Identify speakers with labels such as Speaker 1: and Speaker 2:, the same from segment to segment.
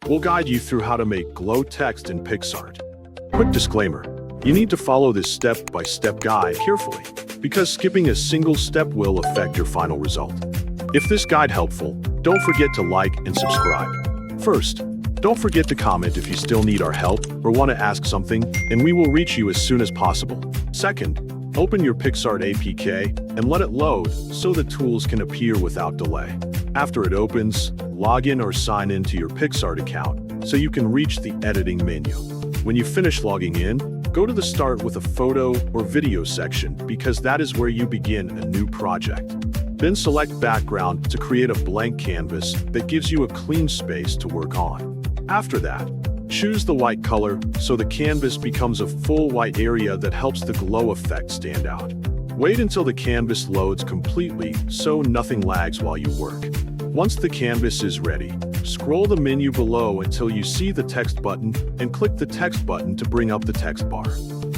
Speaker 1: We'll guide you through how to make glow text in Picsart. Quick disclaimer, you need to follow this step-by-step guide carefully, because skipping a single step will affect your final result. If this guide helpful, don't forget to like and subscribe. First, don't forget to comment if you still need our help or want to ask something, and we will reach you as soon as possible. Second, open your Picsart APK and let it load so the tools can appear without delay. After it opens, log in or sign in to your Picsart account so you can reach the editing menu. When you finish logging in, go to the Start with a Photo or Video section because that is where you begin a new project. Then select Background to create a blank canvas that gives you a clean space to work on. After that, choose the white color so the canvas becomes a full white area that helps the glow effect stand out. Wait until the canvas loads completely so nothing lags while you work. Once the canvas is ready, scroll the menu below until you see the text button and click the text button to bring up the text bar.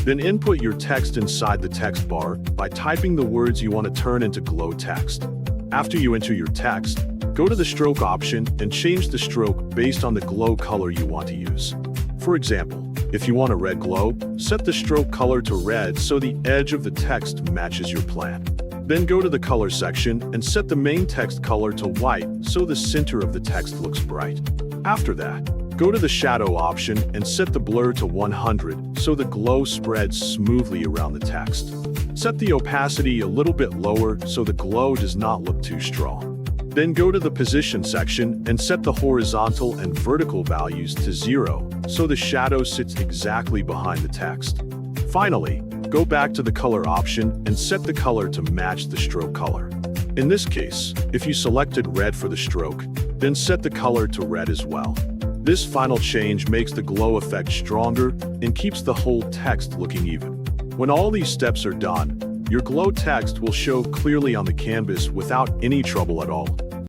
Speaker 1: Then input your text inside the text bar by typing the words you want to turn into glow text. After you enter your text, go to the stroke option and change the stroke based on the glow color you want to use. For example, if you want a red glow, set the stroke color to red so the edge of the text matches your plan. Then go to the color section and set the main text color to white so the center of the text looks bright. After that, go to the shadow option and set the blur to 100 so the glow spreads smoothly around the text. Set the opacity a little bit lower so the glow does not look too strong. Then go to the position section and set the horizontal and vertical values to 0 so the shadow sits exactly behind the text. Finally, go back to the color option and set the color to match the stroke color. In this case, if you selected red for the stroke, then set the color to red as well. This final change makes the glow effect stronger and keeps the whole text looking even. When all these steps are done, your glow text will show clearly on the canvas without any trouble at all.